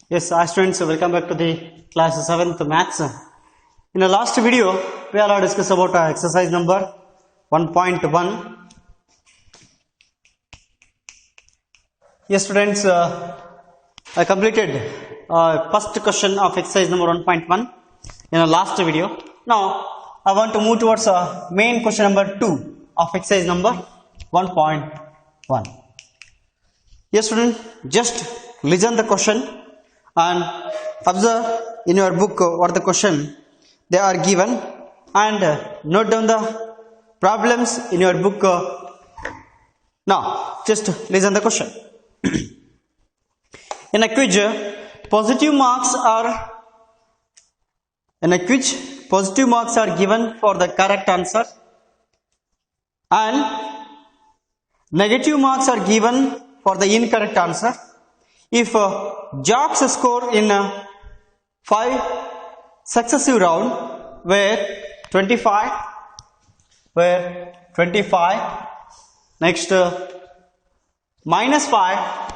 Yes, hi students, welcome back to the class 7th maths. In the last video, we are discussed about exercise number 1.1. Yes, students, I completed first question of exercise number 1.1 in the last video. Now, I want to move towards main question number 2 of exercise number 1.1. Yes, student, just listen the question and observe in your book what the question they are given and note down the problems in your book. Now, just listen the question. In a quiz, positive marks are given for the correct answer and negative marks are given for the incorrect answer. If jocks score in 5 successive rounds where 25, next minus 5,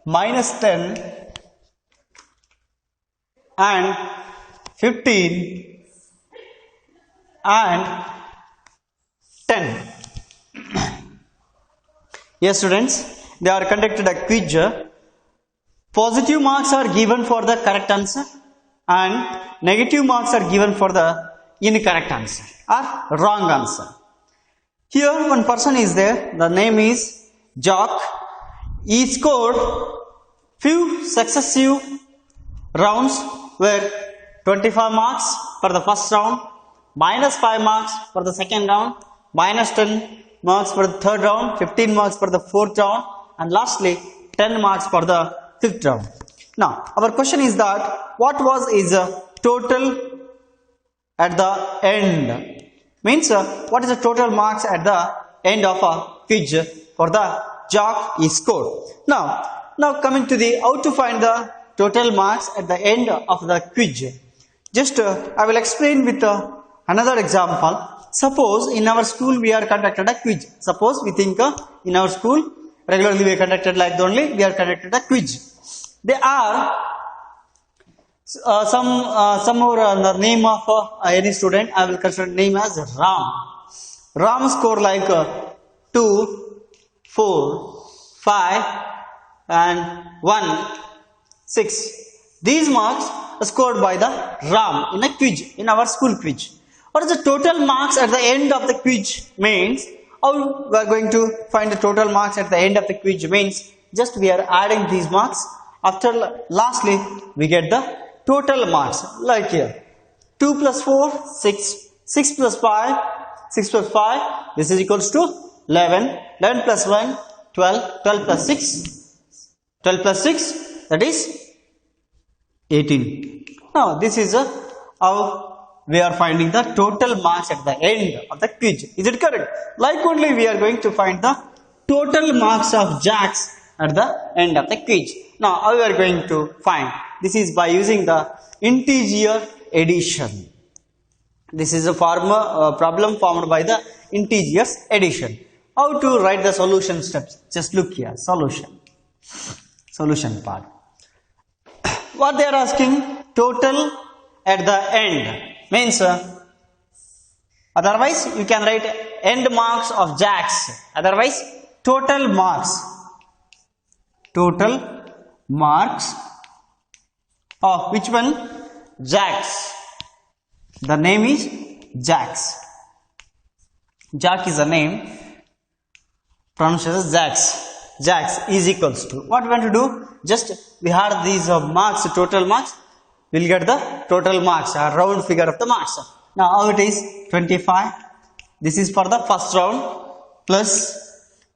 minus 10 and 15 and 10. Yes, students, they are conducted a quiz. Positive marks are given for the correct answer and negative marks are given for the incorrect answer or wrong answer. Here one person is there, the name is Jock. He scored few successive rounds where 25 marks for the first round, minus 5 marks for the second round, minus 10 marks for the third round, 15 marks for the fourth round, and lastly 10 marks for the fifth round. Now, our question is that what was his total at the end? Means what is the total marks at the end of a quiz for the jock he scored? Now coming to the how to find the total marks at the end of the quiz. Just I will explain with another example. Suppose in our school we are conducted a quiz. Suppose we think in our school regularly we are conducted like only we are conducted a quiz. They are some more the name of any student. I will consider name as Ram. Ram score like 2, 4, 5 and 1, 6. These marks are scored by the Ram in a quiz, in our school quiz. What is the total marks at the end of the quiz means? How we are going to find the total marks at the end of the quiz means just we are adding these marks. After lastly we get the total marks like here 2 plus 4 6, 6 plus 5 this is equals to 11, 11 plus 1 12, 12 plus 6 that is 18. Now this is how we are finding the total marks at the end of the quiz. Is it correct? Like only we are going to find the total marks of jacks at the end of the quiz. Now how we are going to find? This is by using the integer addition. This is a problem formed by the integers addition. How to write the solution steps? Just look here, solution part. What they are asking? Total at the end. Means otherwise you can write end marks of jacks. Otherwise total marks of which one? Jacks. The name is jacks. Jack is a name, pronounced as jacks. Jacks is equals to what we want to do? Just we have these marks, total marks. We'll get the total marks, a round figure of the marks. Now how it is? 25. This is for the first round plus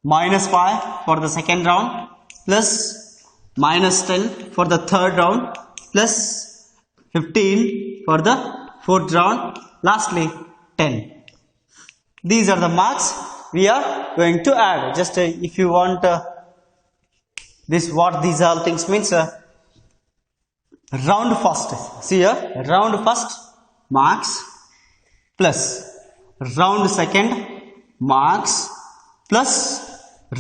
minus 5 for the second round plus minus 10 for the third round plus 15 for the fourth round. Lastly 10. These are the marks we are going to add. Just if you want this, what these all things means. Round first, see here, round first marks plus round second marks plus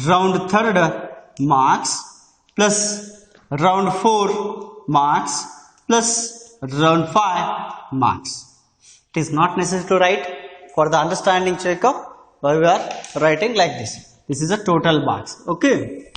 round third marks plus round 4 marks plus round 5 marks. It is not necessary to write. For the understanding check of why we are writing like this. This is a total marks. Okay.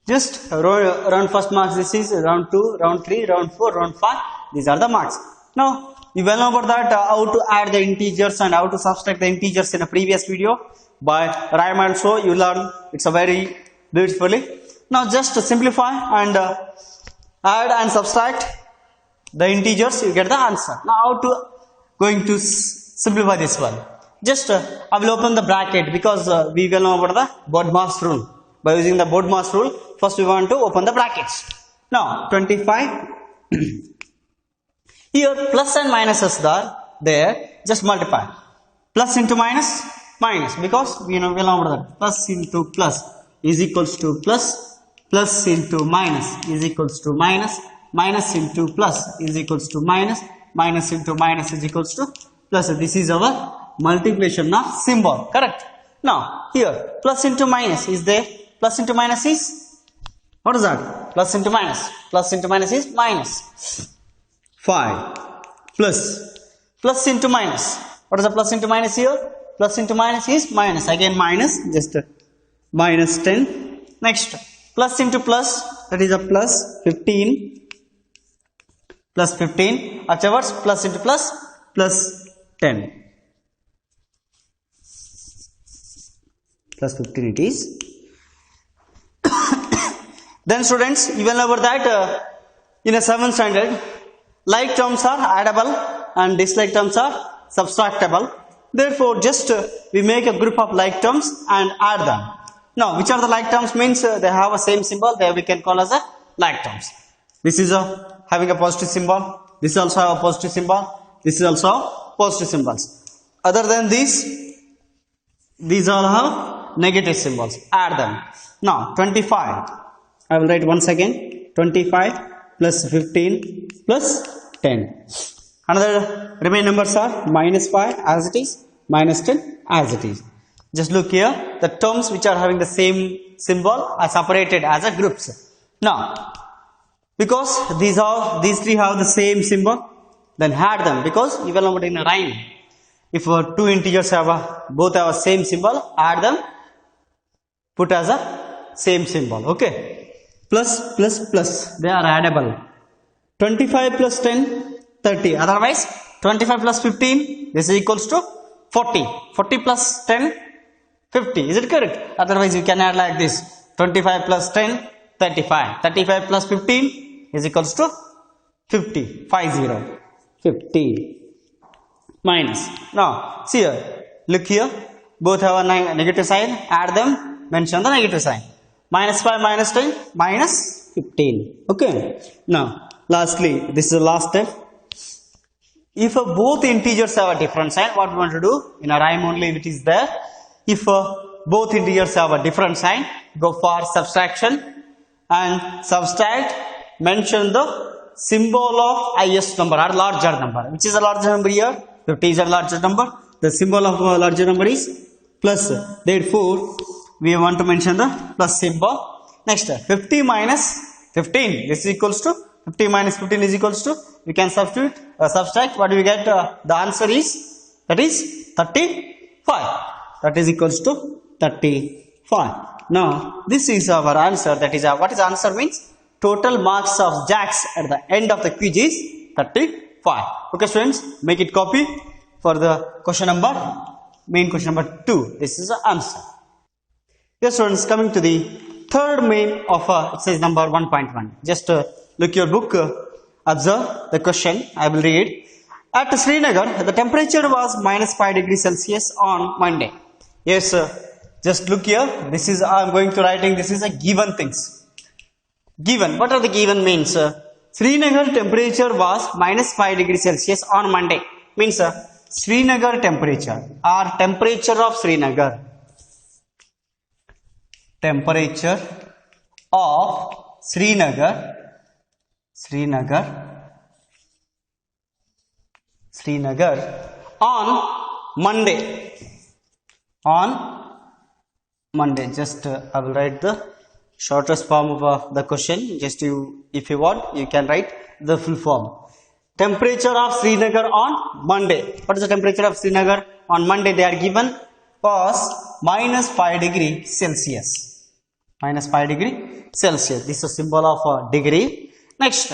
Just round first marks. This is round 2, round 3, round 4, round 5. These are the marks. Now you well know about that how to add the integers and how to subtract the integers in a previous video by rhyme and show. You learn. It's a very beautifully. Now just to simplify and add and subtract the integers. You get the answer. Now how to going to simplify this one. Just I will open the bracket because we will know about the BODMAS rule. By using the BODMAS rule, first we want to open the brackets. Now 25. Here plus and minuses are there. Just multiply. Plus into minus, minus, because we know about that. Plus into plus is equals to plus. Plus into minus is equals to minus. Minus into plus is equals to minus. Minus into minus is equals to plus. This is our multiplication of symbol. Correct. Now here plus into minus is there. Plus into minus is, what is that? Plus into minus. Plus into minus is minus 5 plus. Plus into minus. What is the plus into minus here? Plus into minus is minus. Again minus. Just minus 10. Next plus into plus. That is a plus 15. Plus 15. Afterwards plus into plus. Plus 10. Plus 15 it is. Then students, you will know about that in a 7th standard, like terms are addable and dislike terms are subtractable. Therefore, just we make a group of like terms and add them. Now, which are the like terms means they have a same symbol, there we can call as a like terms. This is having a positive symbol. This also have a positive symbol. This is also positive symbols. Other than these all have negative symbols. Add them. Now 25. I will write once again. 25 plus 15 plus 10. Another remaining numbers are minus 5 as it is, minus 10 as it is. Just look here. The terms which are having the same symbol are separated as a groups. Now, because these three have the same symbol, then add them, because you will know in a rhyme. If two integers both have a same symbol, add them, put as a same symbol. Okay. Plus, plus, plus. They are addable. 25 plus 10, 30. Otherwise, 25 plus 15, this is equals to 40. 40 plus 10, 50. Is it correct? Otherwise, you can add like this. 25 plus 10, 35. 35 plus 15 is equals to 50. 50. 50. Minus. Now, see here. Look here. Both have a negative sign. Add them. Mention the negative sign. Minus 5 minus 10 minus 15. Okay. Now, lastly, this is the last step. If both integers have a different sign, what we want to do? In a rhyme only it is there. If both integers have a different sign, go for subtraction and subtract. Mention the symbol of highest number or larger number. Which is a larger number here? 50 is a larger number. The symbol of a larger number is plus. Therefore, we want to mention the plus symbol. Next, 50 minus 15. This is equals to 50 minus 15 is equals to. We can subtract. What do we get? The answer is, that is 35. That is equals to 35. Now, this is our answer. That is what is answer means? Total marks of Jacks at the end of the quiz is 35. Okay, students, make it copy for the main question number 2. This is the answer. Yes, students, coming to the third main of exercise number 1.1. Just look your book, observe the question. I will read. At Srinagar, the temperature was minus 5 degrees Celsius on Monday. Yes, just look here. This is, I am going to writing, this is a given things. Given. What are the given means? Srinagar temperature was minus 5 degrees Celsius on Monday. Means Srinagar temperature or temperature of Srinagar. Temperature of Srinagar on Monday. Just I will write the shortest form of the question. Just if you want, you can write the full form. Temperature of Srinagar on Monday. What is the temperature of Srinagar on Monday? They are given was minus 5 degree Celsius. Minus 5 degree Celsius. This is a symbol of a degree. Next,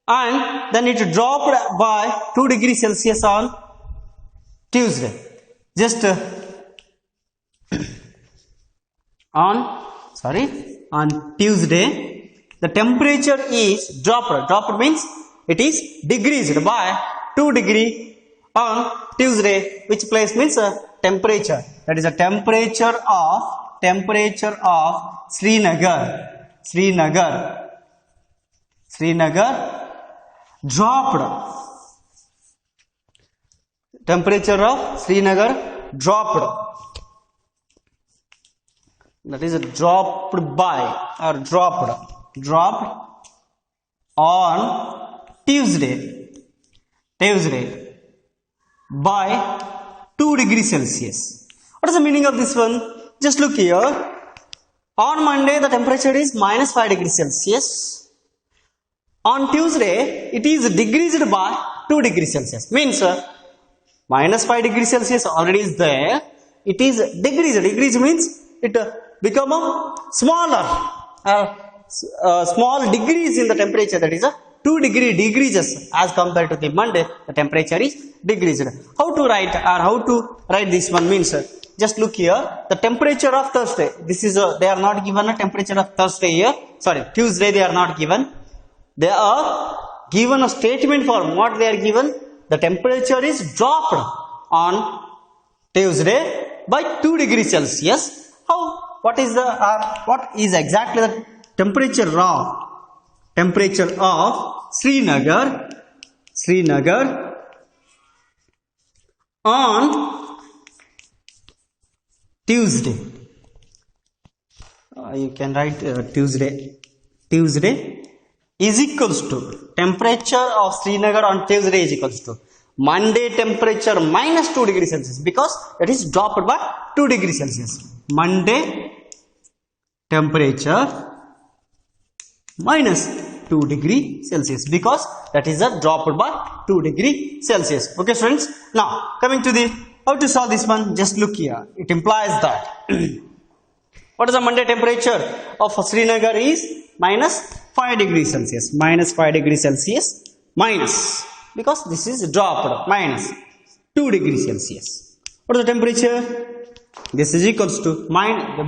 and then it dropped by 2 degrees Celsius on Tuesday. Just on Tuesday, the temperature is dropped. Dropped means it is decreased by 2 degree on Tuesday, which place means temperature. That is a temperature of Srinagar. Srinagar dropped. Temperature of Srinagar dropped. That is dropped by or dropped on Tuesday by 2 degrees Celsius. What is the meaning of this one? Just look here. On Monday, the temperature is minus 5 degrees Celsius. On Tuesday, it is decreased by 2 degrees Celsius. Means minus 5 degrees Celsius already is there. It is decreased. Decreased means it become a smaller, small degrees in the temperature. That is a 2 degree decreases as compared to the Monday. The temperature is decreased. How to write this one means just look here. The temperature of Thursday. This is they are not given a temperature of Thursday here. Sorry, Tuesday they are not given. They are given a statement form. What they are given? The temperature is dropped on Tuesday by 2 degrees Celsius. How? What is exactly the temperature of Srinagar on Tuesday? You can write Tuesday is equals to temperature of Srinagar on Tuesday is equals to Monday temperature minus 2 degrees Celsius, because it is dropped by 2 degrees Celsius. Monday temperature minus 2 degree Celsius, because that is a dropped by 2 degree Celsius. Okay friends, now coming to the how to solve this one, just look here. It implies that what is the Monday temperature of Srinagar is minus 5 degrees Celsius. Minus 5 degrees Celsius minus, because this is dropped, minus 2 degrees Celsius. What is the temperature? This is equals to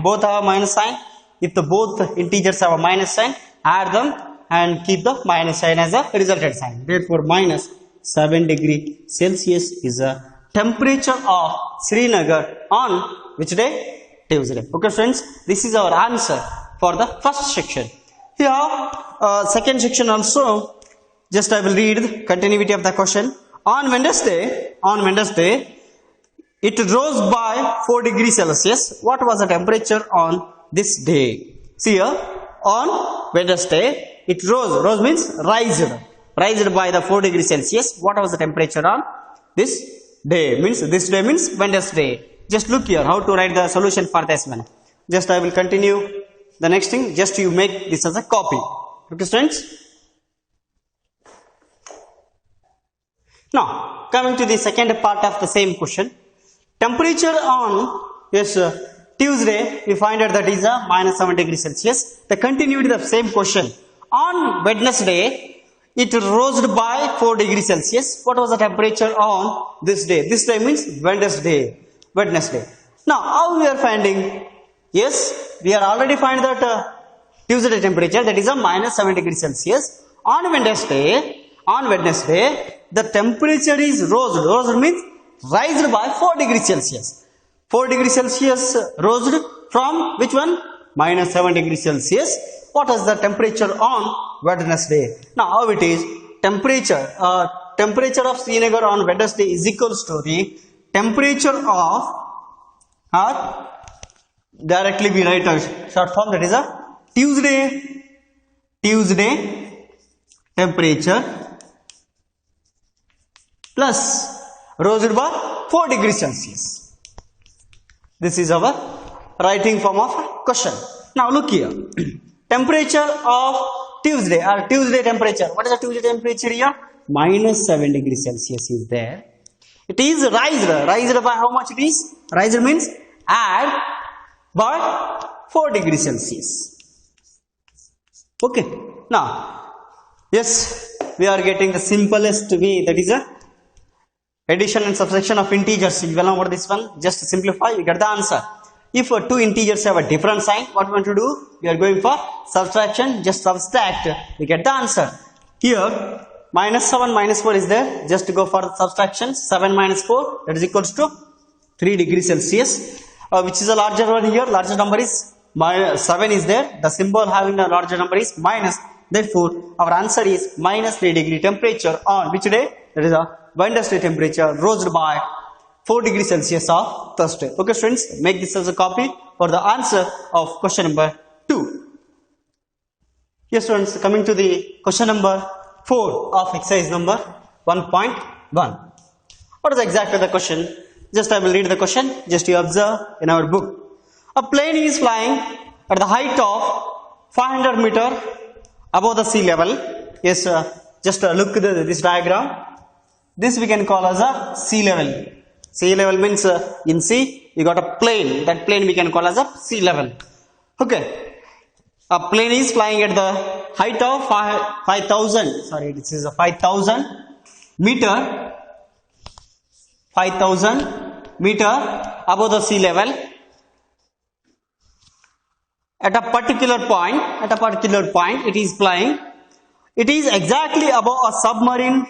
both have a minus sign. If the both integers have a minus sign, add them and keep the minus sign as a resultant sign. Therefore, minus 7 degree Celsius is the temperature of Srinagar on which day? Tuesday. Okay friends, this is our answer for the first section. Here, second section also. Just I will read the continuity of the question. On Wednesday, it rose by 4 degrees Celsius. What was the temperature on this day? See here, on Wednesday, it rose. Rose means rised by the 4 degrees Celsius. What was the temperature on this day? This day means Wednesday. Just look here how to write the solution for this one. Just I will continue the next thing. Just you make this as a copy. Okay friends. Now coming to the second part of the same question. Temperature on Tuesday, we find out that is a minus 7 degrees Celsius. The continuity of the same question. On Wednesday, it rose by 4 degrees Celsius. What was the temperature on this day? This day means Wednesday. Now, how we are finding? Yes, we are already find that Tuesday temperature, that is a minus 7 degrees Celsius. On Wednesday, the temperature is rose. Rose means rised by 4 degrees Celsius. 4 degrees Celsius rose from which one? Minus 7 degrees Celsius. What is the temperature on Wednesday? Now how it is? Temperature of Srinagar on Wednesday is equals to the temperature of directly we write a short form, that is a Tuesday temperature plus rose by 4 degrees Celsius. This is our writing form of question. Now look here. Temperature of Tuesday or Tuesday temperature. What is the Tuesday temperature here? Minus 7 degrees Celsius is there. It is raised. Raised by how much it is? Raised means add by 4 degrees Celsius. Okay. Now, yes, we are getting the simplest way, that is a addition and subtraction of integers. You will know what this one. Just simplify, you get the answer. If two integers have a different sign, what we want to do? We are going for subtraction, just subtract, we get the answer. Here, minus 7 minus 4 is there, just go for subtraction. 7 minus 4, that is equals to 3 degrees Celsius. Which is a larger one here? Larger number is minus 7 is there. The symbol having a larger number is minus. Therefore, our answer is minus 3 degree temperature on which day? That is a Wednesday temperature rose by 4 degrees Celsius of Thursday. Okay students, make this as a copy for the answer of question number 2. Yes students, coming to the question number 4 of exercise number 1.1. What is exactly the question? Just I will read the question, just you observe in our book. A plane is flying at the height of 500 meter above the sea level. Yes, just look at this diagram. This we can call as a sea level. Sea level means in sea you got a plane. That plane we can call as a sea level. Okay. A plane is flying at the height of 5,000. Sorry, this is a 5,000 meter. 5,000 meter above the sea level. At a particular point, it is flying. It is exactly above a submarine.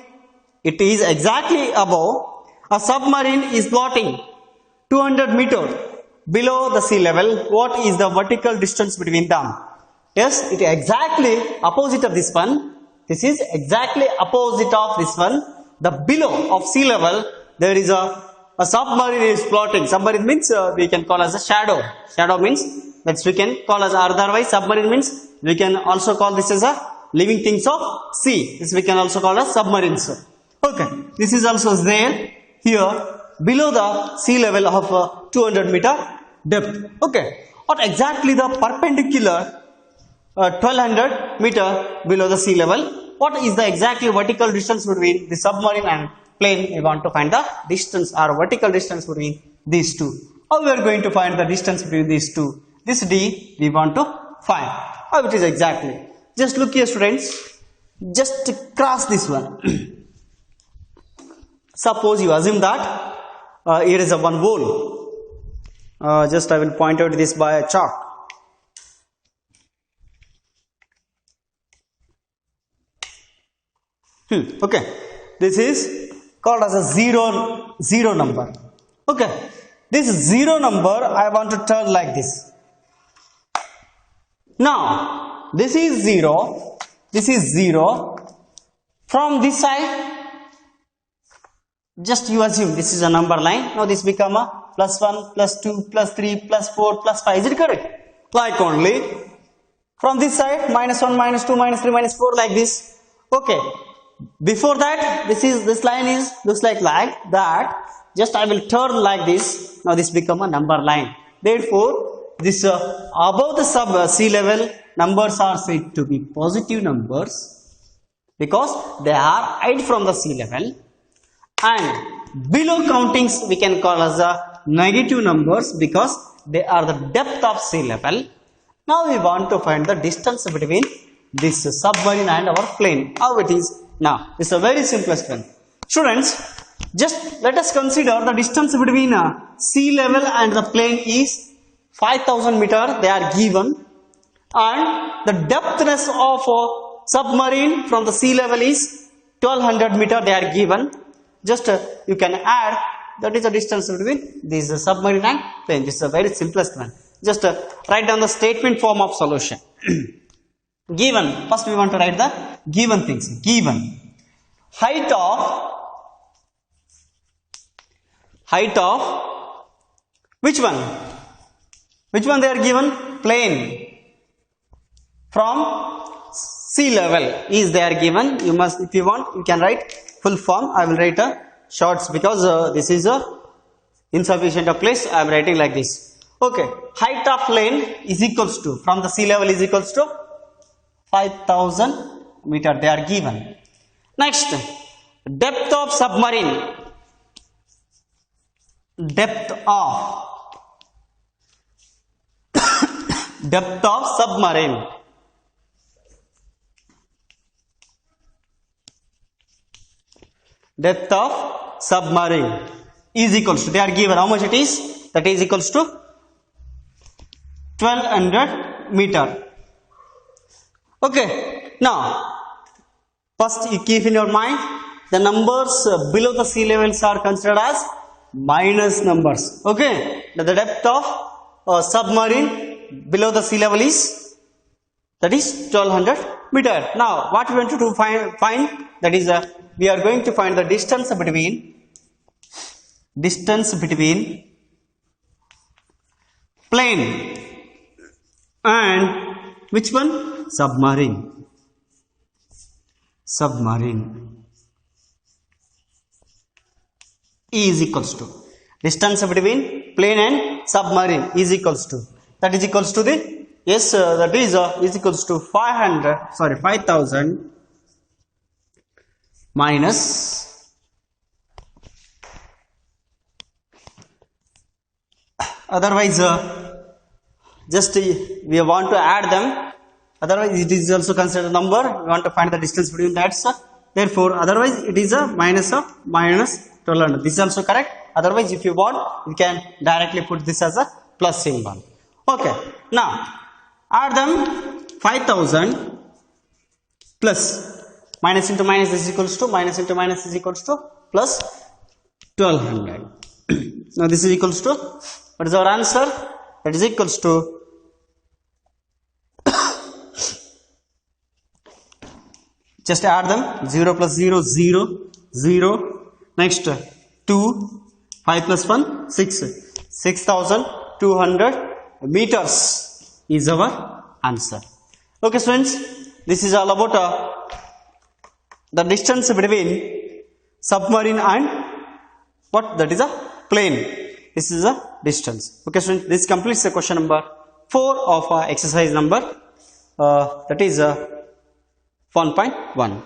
It is exactly above a submarine is floating 200 meters below the sea level. What is the vertical distance between them? Yes, it is exactly opposite of this one. This is exactly opposite of this one. The below of sea level, there is a submarine is floating. Submarine means we can call as a shadow. Shadow means that we can call as otherwise submarine means we can also call this as a living things of sea. This we can also call as submarines. Okay, this is also there here below the sea level of 200 meter depth. Okay, what exactly the perpendicular 1200 meter below the sea level? What is the exactly vertical distance between the submarine and plane? We want to find the distance or vertical distance between these two. How we are going to find the distance between these two? This D we want to find. How it is exactly? Just look here students. Just cross this one. Suppose you assume that here is a one wall. Just I will point out this by a chalk. Okay. This is called as a zero number. Okay. This zero number I want to turn like this. Now, this is 0. This is 0. From this side, just you assume this is a number line. Now this become a +1, +2, +3, +4, +5. Is it correct? Like only from this side -1, -2, -3, -4 like this. Okay. Before that, this line is looks like that. Just I will turn like this. Now this become a number line. Therefore, this above the sea level numbers are said to be positive numbers because they are high from the sea level. And below countings we can call as a negative numbers because they are the depth of sea level. Now we want to find the distance between this submarine and our plane. How it is now? It's a very simplest one. Students, just let us consider the distance between sea level and the plane is 5,000 meter. They are given, and the depthness of submarine from the sea level is 1200 meter. They are given. Just you can add, that is the distance between this submarine and plane. This is a very simplest one. Just write down the statement form of solution. Given, first we want to write the given things. Given height of which one? Which one they are given? Plane. From sea level is they are given. You must, if you want, you can write full form. I will write a shorts because this is a insufficient of place. I am writing like this. Okay, height of lane is equals to, from the sea level is equals to 5000 meter they are given. Next, depth of submarine. Depth of depth of submarine. Depth of submarine is equals to, they are given how much it is, that is equals to 1200 meter. Okay, now first you keep in your mind the numbers below the sea levels are considered as minus numbers. Okay, the depth of submarine below the sea level is, that is 1200 meter. Now what we want to do, find that is we are going to find the distance between plane and which one, submarine is equals to, distance between plane and submarine is equals to, that is equals to the, yes that is equals to 5000 minus otherwise just we want to add them, otherwise it is also considered number, we want to find the distance between that, therefore otherwise it is a minus of minus 1200. This is also correct, otherwise if you want you can directly put this as a plus symbol. Okay, now add them, 5000 plus minus into minus is equals to, minus into minus is equals to plus 1200. Now this is equals to, what is our answer, that is equals to just add them, 0 plus 0 0 0, next 2, 5 plus 1 6, 6200 meters is our answer. Okay students, this is all about the distance between submarine and what, that is a plane. This is a distance. Okay students, this completes the question number 4 of exercise number that is 1.1.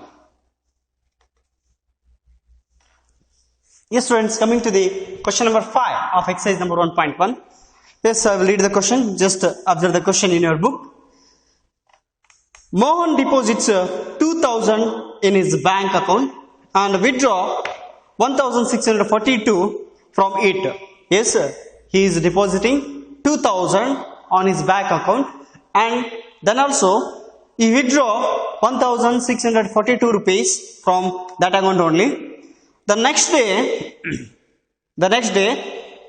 Yes students, coming to the question number 5 of exercise number 1.1. Yes, I will read the question. Just observe the question in your book. Mohan deposits 2000 in his bank account and withdraw 1642 from it. Yes, he is depositing 2000 on his bank account and then also he withdraw 1642 rupees from that account only. The next day,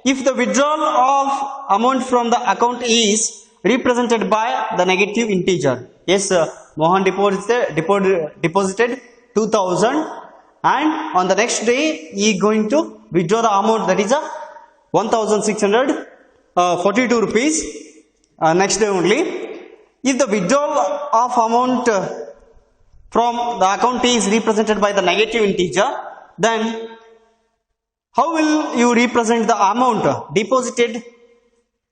if the withdrawal of amount from the account is represented by the negative integer. Yes, Mohan deposited 2000 and on the next day he is going to withdraw the amount, that is 1642 rupees next day only. If the withdrawal of amount from the account is represented by the negative integer, then how will you represent the amount deposited?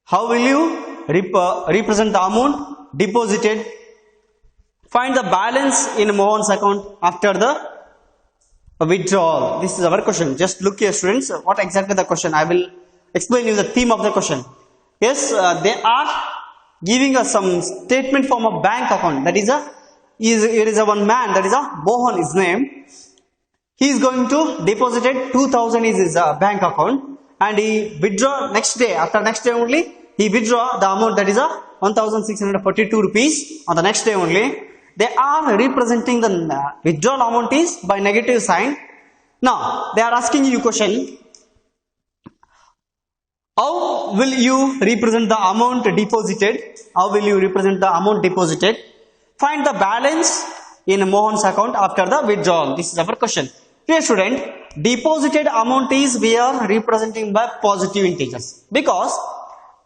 How will you represent the amount deposited? Find the balance in Mohan's account after the withdrawal. This is our question. Just look here students, what exactly the question. I will explain you the theme of the question. Yes, they are giving us some statement from a bank account. That is it is a one man, that is Mohan is name. He is going to deposit 2000 in his bank account and he withdraw next day, after next day only he withdraw the amount, that is 1642 rupees on the next day only. They are representing the withdrawal amount is by negative sign. Now they are asking you question, how will you represent the amount deposited? How will you represent the amount deposited? Find the balance in Mohan's account after the withdrawal. This is our question. Dear student, deposited amount is we are representing by positive integers, because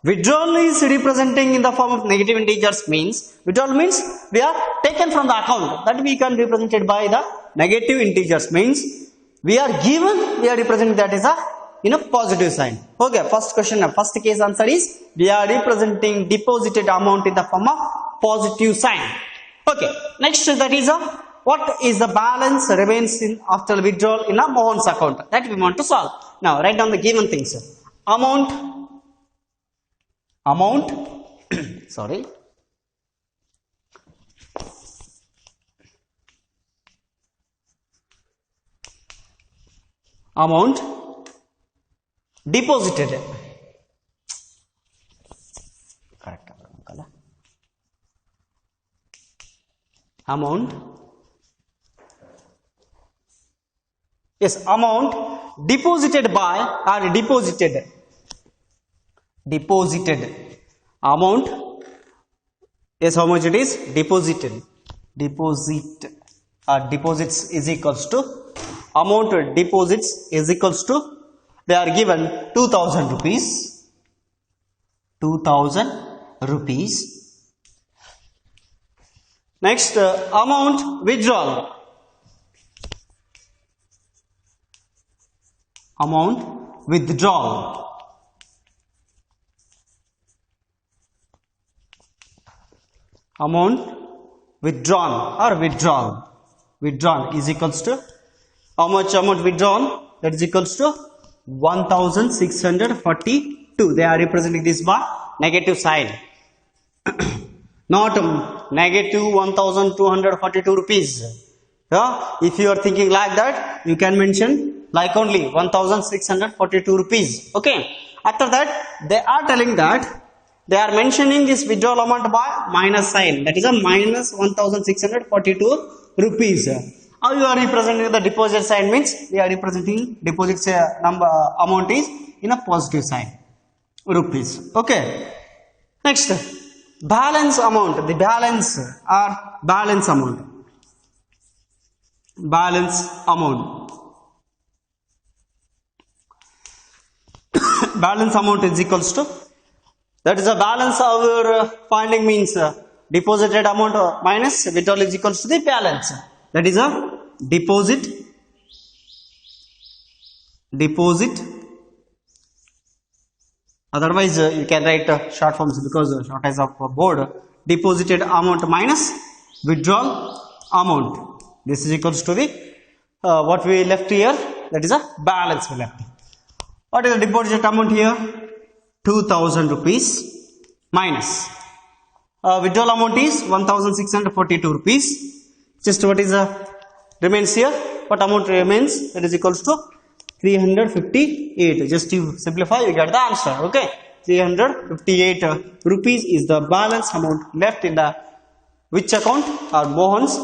withdrawal is representing in the form of negative integers, means withdrawal means we are taken from the account, that we can represent it by the negative integers, means we are given, we are representing that is a in a positive sign. Okay, first question, first case answer is we are representing deposited amount in the form of positive sign. Okay, next that is what is the balance remains in after withdrawal in a Mohan's account, that we want to solve. Now write down the given things. Amount sorry, amount deposited, correct, amount, yes, amount deposited by or deposited amount, yes, how much it is deposited, deposit or deposits is equals to amount deposits is equals to, they are given 2000 rupees, 2000 rupees. Next, amount withdrawal, amount withdrawal, amount withdrawn or withdrawn is equals to how much amount withdrawn, that is equals to 1642. They are representing this by negative sign, not negative 1242 rupees. If you are thinking like that, you can mention like only 1642 rupees. Okay, after that they are telling that they are mentioning this withdrawal amount by minus sign, that is a minus 1642 rupees. How you are representing the deposit sign means we are representing deposit number amount is in a positive sign, rupees. Okay, next balance amount, the balance or balance amount, balance amount, balance amount is equals to, that is a balance our finding means deposited amount minus withdrawal is equals to the balance, that is a deposit, otherwise you can write short forms because shortage of board, deposited amount minus withdrawal amount, this is equals to the what we left here, that is a balance we left. What is the deposit amount here? 2000 rupees minus withdrawal amount is 1642 rupees. Just what is remains here, what amount remains, that is equals to 358. Just to simplify, you get the answer. Okay, 358 rupees is the balance amount left in the which account, or Mohan's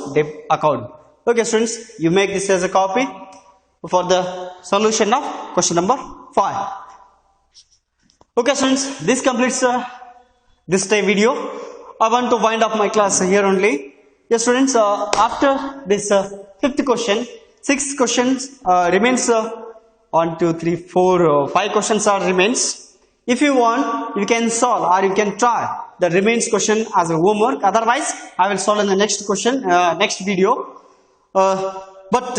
account. Okay students, you make this as a copy for the solution of question number 5. Okay students, this completes this day video. I want to wind up my class here only. Yes students, after this fifth question, 6 questions remains, 1 2 3 4 5 questions are remains. If you want, you can solve or you can try the remains question as a homework. Otherwise I will solve in the next question, next video. But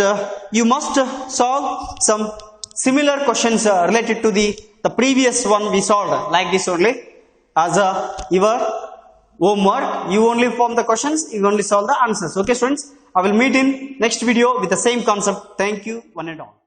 you must solve some similar questions related to the previous one we solved, like this only as your homework. You only form the questions, you only solve the answers. Okay students, I will meet in next video with the same concept. Thank you one and all.